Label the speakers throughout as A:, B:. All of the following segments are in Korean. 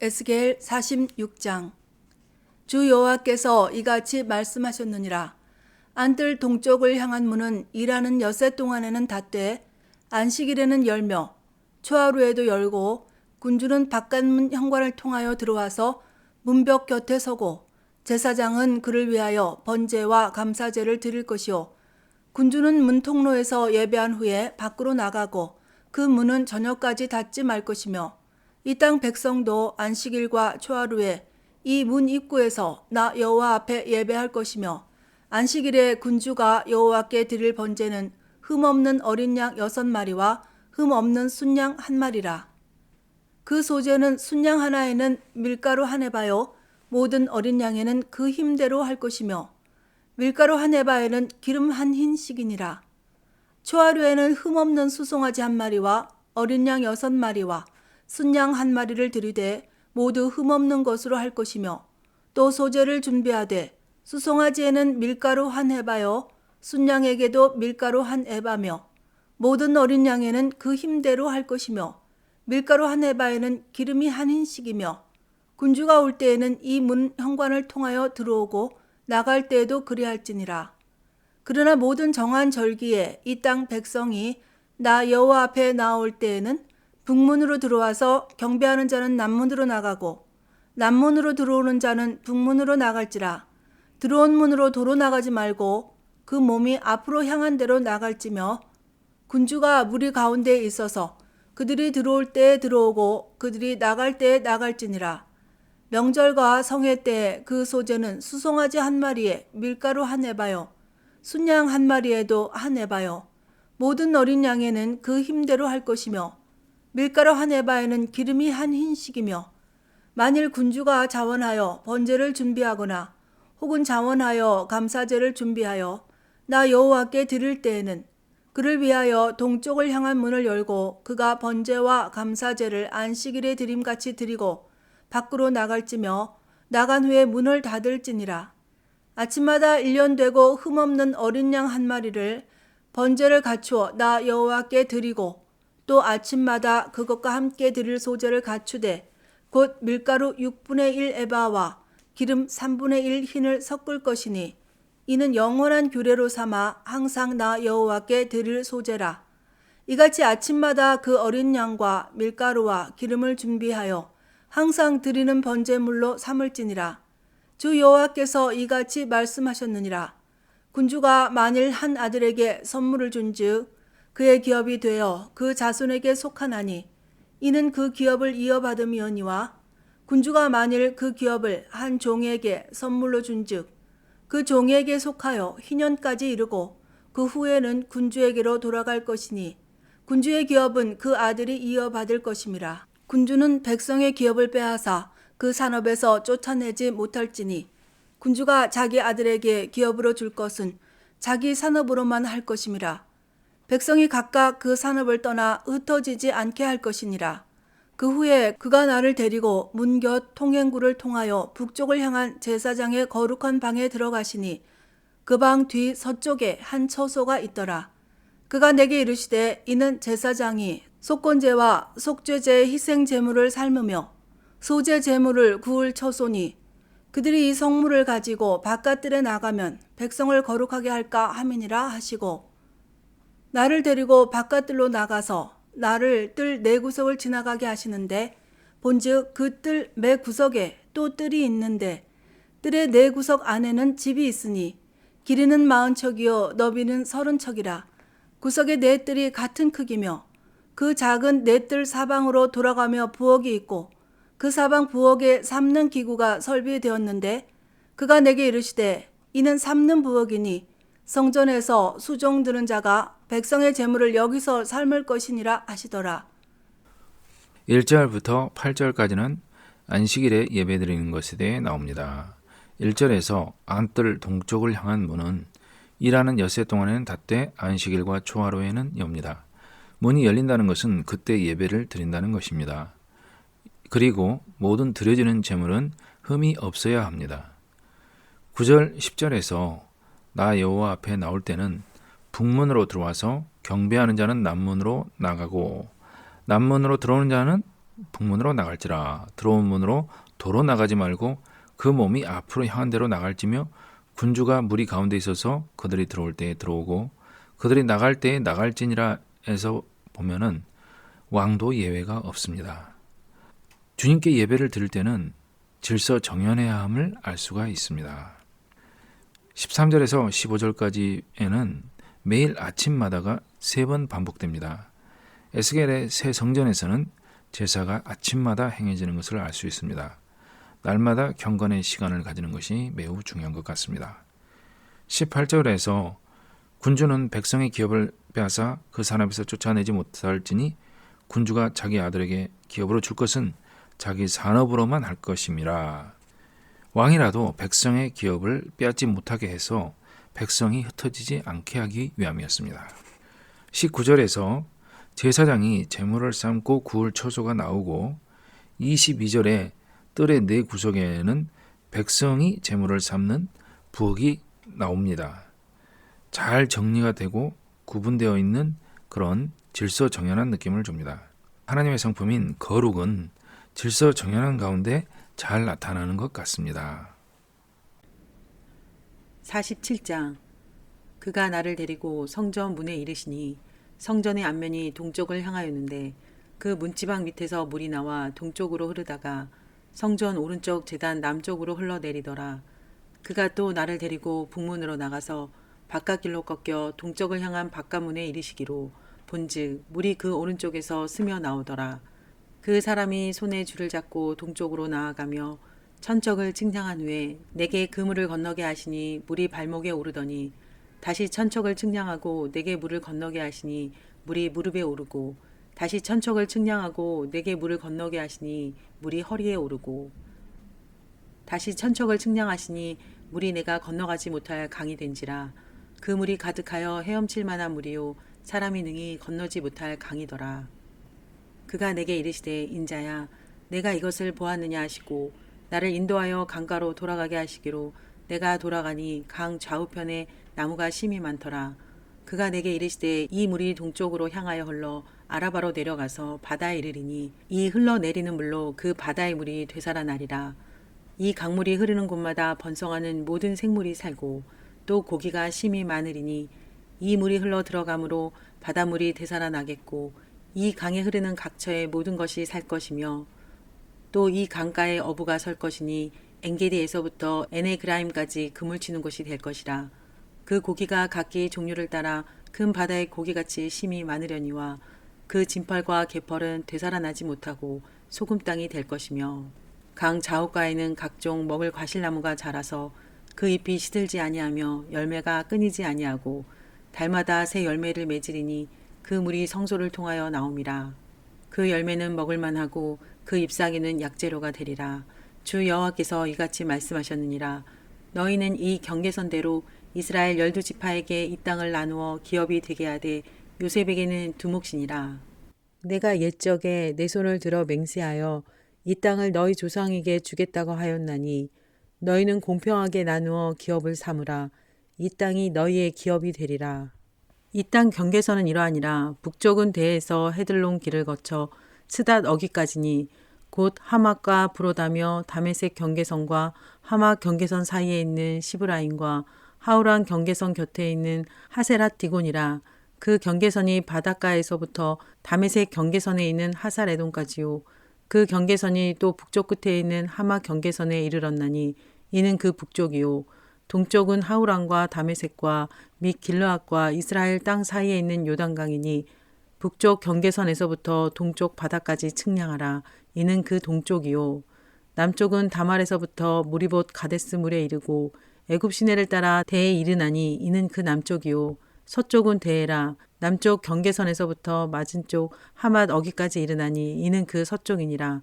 A: 에스겔 46장. 주 여호와께서 이같이 말씀하셨느니라. 안뜰 동쪽을 향한 문은 일하는 엿새 동안에는 닫되 안식일에는 열며 초하루에도 열고, 군주는 바깥문 현관을 통하여 들어와서 문벽 곁에 서고, 제사장은 그를 위하여 번제와 감사제를 드릴 것이요, 군주는 문 통로에서 예배한 후에 밖으로 나가고 그 문은 저녁까지 닫지 말 것이며, 이 땅 백성도 안식일과 초하루에 이 문 입구에서 나 여호와 앞에 예배할 것이며, 안식일에 군주가 여호와께 드릴 번제는 흠없는 어린 양 6마리와 흠없는 순양 1마리라. 그 소제는 순양 하나에는 밀가루 한 에바요, 모든 어린 양에는 그 힘대로 할 것이며, 밀가루 한 에바에는 기름 한 흰씩이니라. 초하루에는 흠없는 수송아지 1마리와 어린 양 6마리와 순양 1마리를 드리되 모두 흠없는 것으로 할 것이며, 또 소제를 준비하되 수송아지에는 밀가루 한 에바요, 순양에게도 밀가루 한 에바며, 모든 어린 양에는 그 힘대로 할 것이며, 밀가루 한 에바에는 기름이 한 흰씩이며, 군주가 올 때에는 이 문 현관을 통하여 들어오고 나갈 때에도 그리할지니라. 그러나 모든 정한 절기에 이 땅 백성이 나 여호와 앞에 나올 때에는 북문으로 들어와서 경배하는 자는 남문으로 나가고, 남문으로 들어오는 자는 북문으로 나갈지라. 들어온 문으로 도로 나가지 말고 그 몸이 앞으로 향한 대로 나갈지며, 군주가 무리 가운데에 있어서 그들이 들어올 때에 들어오고 그들이 나갈 때에 나갈지니라. 명절과 성회 때에 그 소제는 수송아지 1마리에 밀가루 한 에바요, 순양 1마리에도 한 에바요, 모든 어린 양에는 그 힘대로 할 것이며, 밀가루 한 에바에는 기름이 한 흰씩이며, 만일 군주가 자원하여 번제를 준비하거나 혹은 자원하여 감사제를 준비하여 나 여호와께 드릴 때에는 그를 위하여 동쪽을 향한 문을 열고 그가 번제와 감사제를 안식일에 드림같이 드리고 밖으로 나갈지며, 나간 후에 문을 닫을지니라. 아침마다 1년 되고 흠없는 어린 양 1마리를 번제를 갖추어 나 여호와께 드리고, 또 아침마다 그것과 함께 드릴 소제를 갖추되 곧 밀가루 6분의 1 에바와 기름 3분의 1 흰을 섞을 것이니, 이는 영원한 규례로 삼아 항상 나 여호와께 드릴 소제라. 이같이 아침마다 그 어린 양과 밀가루와 기름을 준비하여 항상 드리는 번제물로 삼을지니라. 주 여호와께서 이같이 말씀하셨느니라. 군주가 만일 한 아들에게 선물을 준즉 그의 기업이 되어 그 자손에게 속하나니, 이는 그 기업을 이어받음이오니와, 군주가 만일 그 기업을 한 종에게 선물로 준즉 그 종에게 속하여 희년까지 이르고 그 후에는 군주에게로 돌아갈 것이니, 군주의 기업은 그 아들이 이어받을 것임이라. 군주는 백성의 기업을 빼앗아 그 산업에서 쫓아내지 못할지니, 군주가 자기 아들에게 기업으로 줄 것은 자기 산업으로만 할 것임이라. 백성이 각각 그 산업을 떠나 흩어지지 않게 할 것이니라. 그 후에 그가 나를 데리고 문 곁 통행구를 통하여 북쪽을 향한 제사장의 거룩한 방에 들어가시니, 그 방 뒤 서쪽에 한 처소가 있더라. 그가 내게 이르시되, 이는 제사장이 속건제와 속죄제의 희생 제물을 삶으며 소제 제물을 구울 처소니, 그들이 이 성물을 가지고 바깥들에 나가면 백성을 거룩하게 할까 함이니라 하시고, 나를 데리고 바깥들로 나가서 나를 뜰 4구석을 지나가게 하시는데, 본즉 그 뜰 매 구석에 또 뜰이 있는데, 뜰의 4구석 안에는 집이 있으니 길이는 40척이요 너비는 30척이라. 구석의 4뜰이 같은 크기며 그 작은 4뜰 사방으로 돌아가며 부엌이 있고, 그 사방 부엌에 삶는 기구가 설비되었는데, 그가 내게 이르시되, 이는 삶는 부엌이니 성전에서 수종 드는 자가 백성의 제물을 여기서 삶을 것이니라 하시더라.
B: 1절부터 8절까지는 안식일에 예배드리는 것에 대해 나옵니다. 1절에서 안뜰 동쪽을 향한 문은 일하는 엿새 동안에는 닫되 안식일과 초하루에는 엽니다. 문이 열린다는 것은 그때 예배를 드린다는 것입니다. 그리고 모든 드려지는 제물은 흠이 없어야 합니다. 9절 10절에서 나 여호와 앞에 나올 때는 북문으로 들어와서 경배하는 자는 남문으로 나가고, 남문으로 들어오는 자는 북문으로 나갈지라. 들어온 문으로 도로 나가지 말고 그 몸이 앞으로 향한 대로 나갈지며 군주가 무리 가운데 있어서 그들이 들어올 때에 들어오고 그들이 나갈 때에 나갈지니라 해서 보면은 왕도 예외가 없습니다. 주님께 예배를 드릴 때는 질서 정연해야 함을 알 수가 있습니다. 13절에서 15절까지에는 매일 아침마다가 3번 반복됩니다. 에스겔의 새 성전에서는 제사가 아침마다 행해지는 것을 알 수 있습니다. 날마다 경건의 시간을 가지는 것이 매우 중요한 것 같습니다. 18절에서 군주는 백성의 기업을 빼앗아 그 산업에서 쫓아내지 못할지니 군주가 자기 아들에게 기업으로 줄 것은 자기 산업으로만 할 것임이라. 왕이라도 백성의 기업을 빼앗지 못하게 해서 백성이 흩어지지 않게 하기 위함이었습니다. 19절에서 제사장이 제물을 삶고 구울 처소가 나오고 22절에 뜰의 4구석에는 백성이 제물을 삶는 부엌이 나옵니다. 잘 정리가 되고 구분되어 있는 그런 질서 정연한 느낌을 줍니다. 하나님의 성품인 거룩은 질서 정연한 가운데 잘 나타나는 것 같습니다.
C: 47장. 그가 나를 데리고 성전 문에 이르시니 성전의 앞면이 동쪽을 향하였는데 그 문지방 밑에서 물이 나와 동쪽으로 흐르다가 성전 오른쪽 제단 남쪽으로 흘러내리더라. 그가 또 나를 데리고 북문으로 나가서 바깥길로 꺾여 동쪽을 향한 바깥문에 이르시기로 본즉 물이 그 오른쪽에서 스며 나오더라. 그 사람이 손에 줄을 잡고 동쪽으로 나아가며 천적을 측량한 후에 내게 그 물을 건너게 하시니 물이 발목에 오르더니 다시 천척을 측량하고 내게 물을 건너게 하시니 물이 무릎에 오르고 다시 천척을 측량하고 내게 물을 건너게 하시니 물이 허리에 오르고 다시 천척을 측량하시니 물이 내가 건너가지 못할 강이 된지라. 그 물이 가득하여 헤엄칠 만한 물이요 사람이 능히 건너지 못할 강이더라. 그가 내게 이르시되 인자야 내가 이것을 보았느냐 하시고 나를 인도하여 강가로 돌아가게 하시기로 내가 돌아가니 강 좌우편에 나무가 심이 많더라. 그가 내게 이르시되 이 물이 동쪽으로 향하여 흘러 아라바로 내려가서 바다에 이르리니 이 흘러내리는 물로 그 바다의 물이 되살아나리라. 이 강물이 흐르는 곳마다 번성하는 모든 생물이 살고 또 고기가 심이 많으리니 이 물이 흘러 들어가므로 바닷물이 되살아나겠고 이 강에 흐르는 각처의 모든 것이 살 것이며 또 이 강가에 어부가 설 것이니 엔게디에서부터 에네그라임까지 그물 치는 곳이 될 것이라. 그 고기가 각기 종류를 따라 큰 바다의 고기같이 심이 많으려니와 그 진펄과 개펄은 되살아나지 못하고 소금 땅이 될 것이며 강 좌우가에는 각종 먹을 과실나무가 자라서 그 잎이 시들지 아니하며 열매가 끊이지 아니하고 달마다 새 열매를 맺으리니 그 물이 성소를 통하여 나옴이라. 그 열매는 먹을만하고 그 잎사귀는 약재료가 되리라. 주 여호와께서 이같이 말씀하셨느니라. 너희는 이 경계선대로 이스라엘 12지파에게 이 땅을 나누어 기업이 되게 하되 요셉에게는 두 몫이니라. 내가 옛적에 내 손을 들어 맹세하여 이 땅을 너희 조상에게 주겠다고 하였나니 너희는 공평하게 나누어 기업을 삼으라. 이 땅이 너희의 기업이 되리라. 이 땅 경계선은 이러하니라. 북쪽은 대에서 헤들론 길을 거쳐 스닷 어기까지니 곧 하맛과 브로다며 다메섹 경계선과 하맛 경계선 사이에 있는 시브라임과 하우란 경계선 곁에 있는 하세랏 디곤이라. 그 경계선이 바닷가에서부터 다메섹 경계선에 있는 하살에돔까지요. 그 경계선이 또 북쪽 끝에 있는 하맛 경계선에 이르렀나니 이는 그 북쪽이요. 동쪽은 하우란과 다메섹과 및 길르앗과 이스라엘 땅 사이에 있는 요단강이니 북쪽 경계선에서부터 동쪽 바다까지 측량하라. 이는 그 동쪽이요. 남쪽은 다말에서부터 무리봇 가데스 물에 이르고 애굽 시내를 따라 대에 이르나니 이는 그 남쪽이요. 서쪽은 대에라. 남쪽 경계선에서부터 맞은쪽 하맛 어기까지 이르나니 이는 그 서쪽이니라.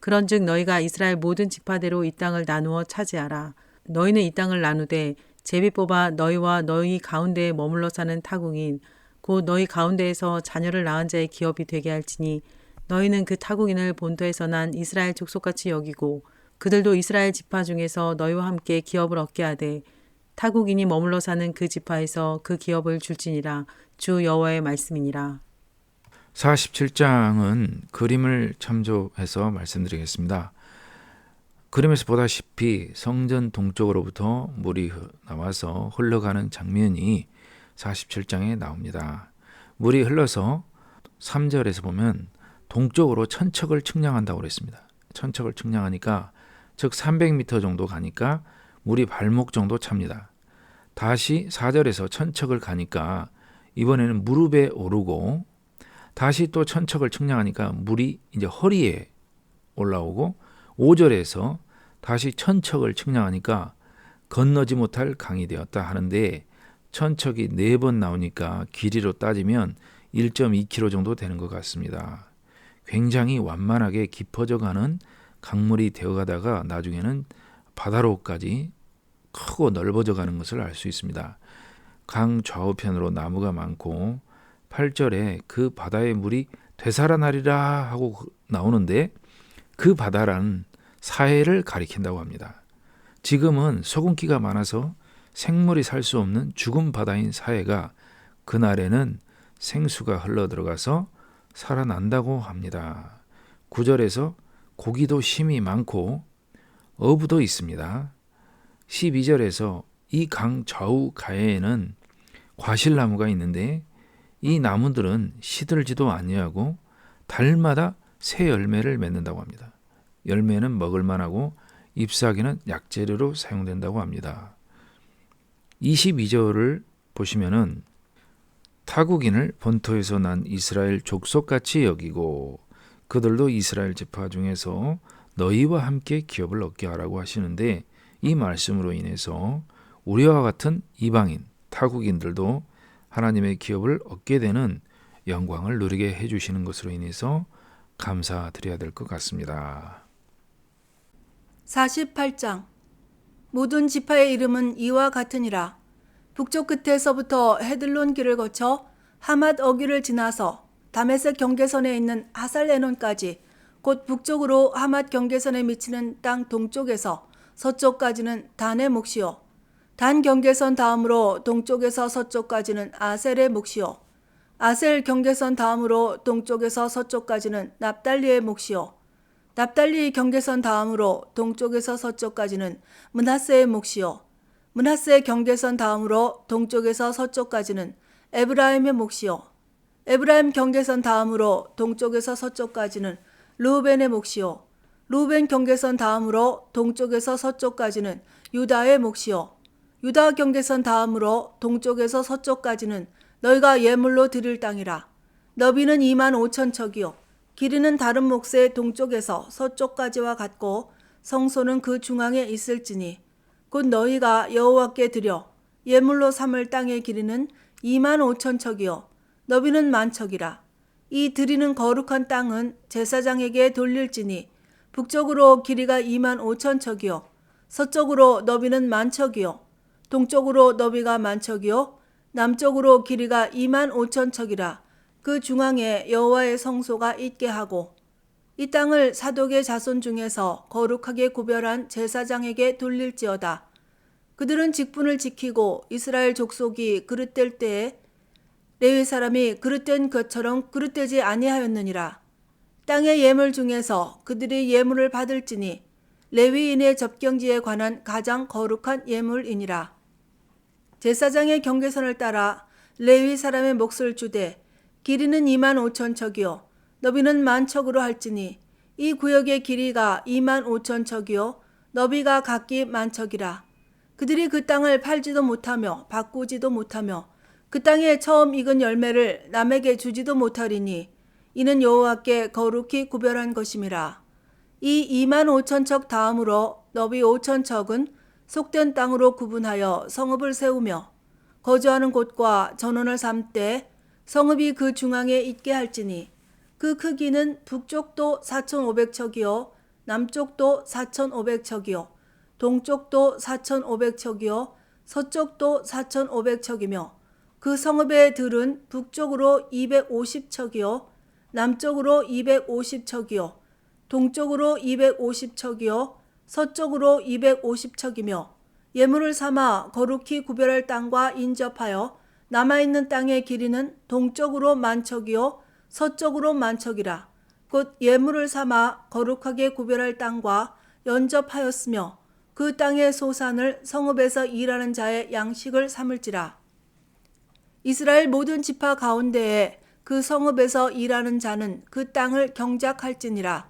C: 그런즉 너희가 이스라엘 모든 지파대로 이 땅을 나누어 차지하라. 너희는 이 땅을 나누되 제비 뽑아 너희와 너희 가운데에 머물러 사는 타국인 곧 너희 가운데에서 자녀를 낳은 자의 기업이 되게 할지니 너희는 그 타국인을 본토에서 난 이스라엘 족속같이 여기고 그들도 이스라엘 지파 중에서 너희와 함께 기업을 얻게 하되 타국인이 머물러 사는 그 지파에서 그 기업을 줄지니라. 주 여호와의 말씀이니라.
B: 47장은 그림을 참조해서 말씀드리겠습니다. 그림에서 보다시피 성전 동쪽으로부터 물이 나와서 흘러가는 장면이 47장에 나옵니다. 물이 흘러서 3절에서 보면 동쪽으로 천척을 측량한다고 그랬습니다. 천척을 측량하니까 즉 300m 정도 가니까 물이 발목 정도 찹니다. 다시 4절에서 천척을 가니까 이번에는 무릎에 오르고 다시 또 천척을 측량하니까 물이 이제 허리에 올라오고 5절에서 다시 천척을 측량하니까 건너지 못할 강이 되었다 하는데 천척이 4번 나오니까 길이로 따지면 1.2km 정도 되는 것 같습니다. 굉장히 완만하게 깊어져가는 강물이 되어가다가 나중에는 바다로까지 크고 넓어져가는 것을 알 수 있습니다. 강 좌우편으로 나무가 많고 8절에 그 바다의 물이 되살아나리라 하고 나오는데 그 바다라는 사해를 가리킨다고 합니다. 지금은 소금기가 많아서 생물이 살 수 없는 죽은 바다인 사해가 그날에는 생수가 흘러들어가서 살아난다고 합니다. 9절에서 고기도 심이 많고 어부도 있습니다. 12절에서 이 강 좌우 가해에는 과실나무가 있는데 이 나무들은 시들지도 아니하고 달마다 새 열매를 맺는다고 합니다. 열매는 먹을만하고 잎사귀는 약재료로 사용된다고 합니다. 22절을 보시면은 타국인을 본토에서 난 이스라엘 족속같이 여기고 그들도 이스라엘 지파 중에서 너희와 함께 기업을 얻게 하라고 하시는데 이 말씀으로 인해서 우리와 같은 이방인, 타국인들도 하나님의 기업을 얻게 되는 영광을 누리게 해주시는 것으로 인해서 감사드려야 될 것 같습니다.
A: 48장 모든 지파의 이름은 이와 같으니라. 북쪽 끝에서부터 헤들론 길을 거쳐 하맛 어귀를 지나서 다메섹 경계선에 있는 하살레논까지 곧 북쪽으로 하맛 경계선에 미치는 땅 동쪽에서 서쪽까지는 단의 몫이요 단 경계선 다음으로 동쪽에서 서쪽까지는 아셀의 몫이요 아셀 경계선 다음으로 동쪽에서 서쪽까지는 납달리의 몫이요 납달리 경계선 다음으로 동쪽에서 서쪽까지는 므낫세의 몫이요 므낫세 경계선 다음으로 동쪽에서 서쪽까지는 에브라임의 몫이요 에브라임 경계선 다음으로 동쪽에서 서쪽까지는 르우벤의 몫이요 르우벤 경계선 다음으로 동쪽에서 서쪽까지는 유다의 몫이요 유다 경계선 다음으로 동쪽에서 서쪽까지는 너희가 예물로 드릴 땅이라. 너비는 25,000척이요 길이는 다른 몫의 동쪽에서 서쪽까지와 같고 성소는 그 중앙에 있을지니 곧 너희가 여호와께 드려 예물로 삼을 땅의 길이는 25,000척이요 너비는 10,000척이라. 이 드리는 거룩한 땅은 제사장에게 돌릴지니 북쪽으로 길이가 25,000척이요 서쪽으로 너비는 10,000척이요 동쪽으로 너비가 10,000척이요 남쪽으로 길이가 25,000척이라. 그 중앙에 여호와의 성소가 있게 하고 이 땅을 사독의 자손 중에서 거룩하게 구별한 제사장에게 돌릴지어다. 그들은 직분을 지키고 이스라엘 족속이 그릇될 때에 레위 사람이 그릇된 것처럼 그릇되지 아니하였느니라. 땅의 예물 중에서 그들이 예물을 받을지니 레위인의 접경지에 관한 가장 거룩한 예물이니라. 제사장의 경계선을 따라 레위 사람의 몫을 주되 길이는 25,000척이요 너비는 10,000척으로 할지니 이 구역의 길이가 25,000척이요 너비가 각기 10,000척이라. 그들이 그 땅을 팔지도 못하며 바꾸지도 못하며 그 땅에 처음 익은 열매를 남에게 주지도 못하리니 이는 여호와께 거룩히 구별한 것임이라. 이 25,000척 다음으로 너비 5,000척은 속된 땅으로 구분하여 성읍을 세우며 거주하는 곳과 전원을 삼되 성읍이 그 중앙에 있게 할지니 그 크기는 북쪽도 4,500척이요 남쪽도 4,500척이요 동쪽도 4,500척이요 서쪽도 4,500척이며 그 성읍의 들은 북쪽으로 250척이요 남쪽으로 250척이요 동쪽으로 250척이요 서쪽으로 250척이며 예물을 삼아 거룩히 구별할 땅과 인접하여 남아있는 땅의 길이는 동쪽으로 10,000척이요 서쪽으로 만척이라. 곧 예물을 삼아 거룩하게 구별할 땅과 연접하였으며 그 땅의 소산을 성읍에서 일하는 자의 양식을 삼을지라. 이스라엘 모든 지파 가운데에 그 성읍에서 일하는 자는 그 땅을 경작할지니라.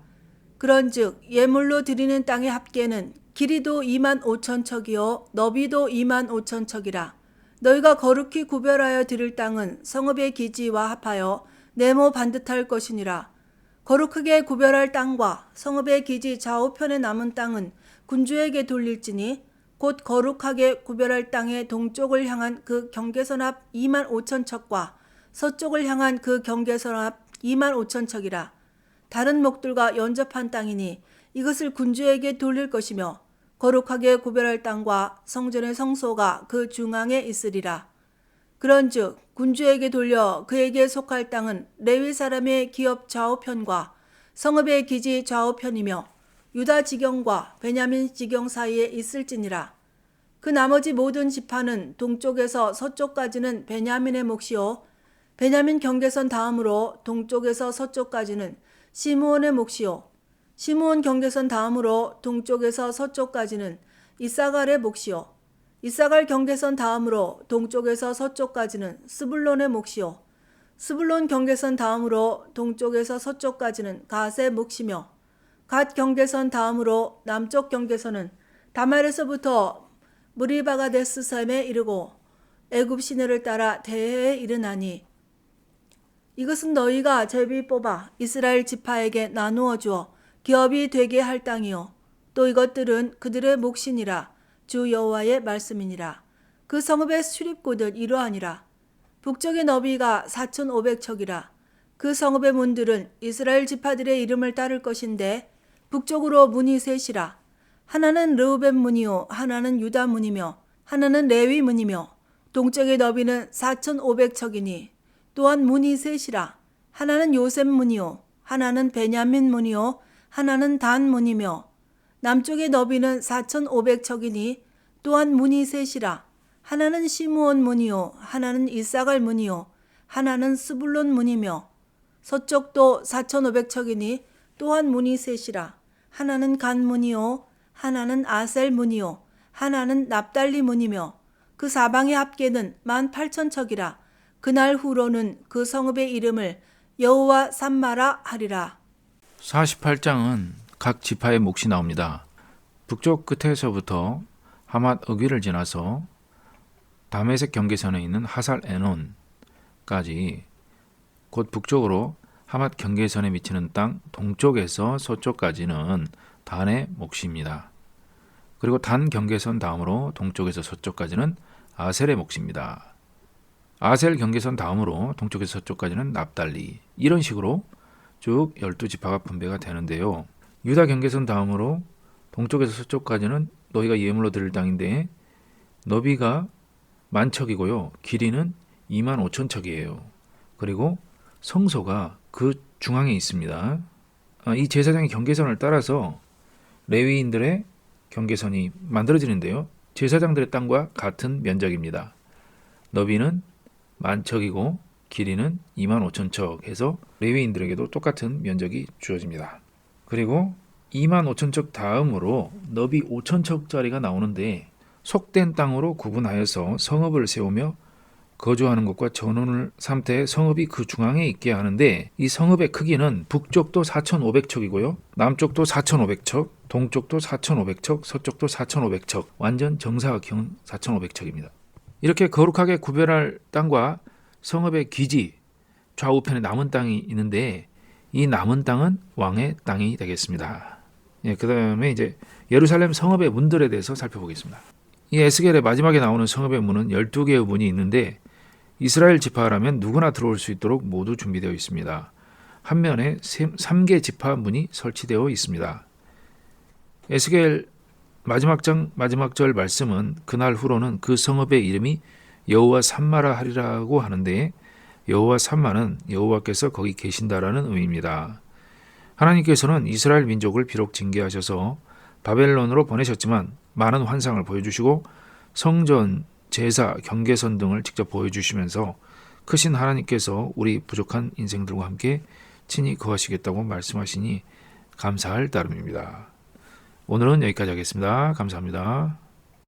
A: 그런즉 예물로 드리는 땅의 합계는 길이도 25,000척이요 너비도 25,000척이라. 너희가 거룩히 구별하여 드릴 땅은 성읍의 기지와 합하여 네모 반듯할 것이니라. 거룩하게 구별할 땅과 성읍의 기지 좌우편에 남은 땅은 군주에게 돌릴지니 곧 거룩하게 구별할 땅의 동쪽을 향한 그 경계선 앞 25,000척과 서쪽을 향한 그 경계선 앞 25,000척이라. 다른 목들과 연접한 땅이니 이것을 군주에게 돌릴 것이며 거룩하게 구별할 땅과 성전의 성소가 그 중앙에 있으리라. 그런즉 군주에게 돌려 그에게 속할 땅은 레위 사람의 기업 좌우편과 성읍의 기지 좌우편이며 유다 지경과 베냐민 지경 사이에 있을지니라. 그 나머지 모든 지파는 동쪽에서 서쪽까지는 베냐민의 몫이요 베냐민 경계선 다음으로 동쪽에서 서쪽까지는 시므온의 몫이요 시므온 경계선 다음으로 동쪽에서 서쪽까지는 이사갈의 몫이요 이사갈 경계선 다음으로 동쪽에서 서쪽까지는 스불론의 몫이요 스불론 경계선 다음으로 동쪽에서 서쪽까지는 갓의 몫이며 갓 경계선 다음으로 남쪽 경계선은 다말에서부터 무리바가데스섬에 이르고 애굽 시내를 따라 대해에 이르나니 이것은 너희가 제비 뽑아 이스라엘 지파에게 나누어 주어 기업이 되게 할 땅이요 또 이것들은 그들의 몫이니라. 주 여호와의 말씀이니라. 그 성읍의 출입구들 이러하니라. 북쪽의 너비가 4,500척이라. 그 성읍의 문들은 이스라엘 지파들의 이름을 따를 것인데 북쪽으로 문이 셋이라. 하나는 르우벤 문이요 하나는 유다 문이며 하나는 레위 문이며 동쪽의 너비는 4,500척이니 또한 문이 셋이라. 하나는 요셉 문이요 하나는 베냐민 문이요 하나는 단 문이며 남쪽의 너비는 4,500척이니 또한 문이 셋이라. 하나는 시므온 문이요 하나는 이사갈 문이요 하나는 스불론 문이며 서쪽도 4,500척이니 또한 문이 셋이라. 하나는 간 문이요 하나는 아셀 문이요 하나는 납달리 문이며 그 사방의 합계는 18,000척이라. 그날 후로는 그 성읍의 이름을 여호와 삼마라 하리라.
B: 48장은 각 지파의 몫이 나옵니다. 북쪽 끝에서부터 하맛 어귀를 지나서 다메섹 경계선에 있는 하살 에논까지 곧 북쪽으로 하맛 경계선에 미치는 땅 동쪽에서 서쪽까지는 단의 몫입니다. 그리고 단 경계선 다음으로 동쪽에서 서쪽까지는 아셀의 몫입니다. 아셀 경계선 다음으로 동쪽에서 서쪽까지는 납달리. 이런 식으로 쭉 12지파가 분배가 되는데요. 유다 경계선 다음으로 동쪽에서 서쪽까지는 너희가 예물로 드릴 땅인데 너비가 10,000척이고요. 길이는 25,000척이에요. 그리고 성소가 그 중앙에 있습니다. 이 제사장의 경계선을 따라서 레위인들의 경계선이 만들어지는데요. 제사장들의 땅과 같은 면적입니다. 너비는 10,000척이고 길이는 25,000척 해서 레위인들에게도 똑같은 면적이 주어집니다. 그리고 25,000척 다음으로 너비 5,000척짜리가 나오는데 속된 땅으로 구분하여서 성읍을 세우며 거주하는 것과 전원을 삼되 성읍이 그 중앙에 있게 하는데 이 성읍의 크기는 북쪽도 4,500척이고요. 남쪽도 4,500척, 동쪽도 4,500척, 서쪽도 4,500척, 완전 정사각형 4,500척입니다. 이렇게 거룩하게 구별할 땅과 성읍의 기지, 좌우편에 남은 땅이 있는데 이 남은 땅은 왕의 땅이 되겠습니다. 그 다음에 이제 예루살렘 성읍의 문들에 대해서 살펴보겠습니다. 이 에스겔의 마지막에 나오는 성읍의 문은 12개의 문이 있는데 이스라엘 지파라면 누구나 들어올 수 있도록 모두 준비되어 있습니다. 한 면에 3개 지파 문이 설치되어 있습니다. 에스겔 마지막 장 마지막 절 말씀은 그날 후로는 그 성읍의 이름이 여호와 삼마라 하리라고 하는데 여호와 삼마는 여호와께서 거기 계신다라는 의미입니다. 하나님께서는 이스라엘 민족을 비록 징계하셔서 바벨론으로 보내셨지만 많은 환상을 보여주시고 성전, 제사, 경계선 등을 직접 보여주시면서 크신 하나님께서 우리 부족한 인생들과 함께 친히 거하시겠다고 말씀하시니 감사할 따름입니다. 오늘은 여기까지 하겠습니다. 감사합니다.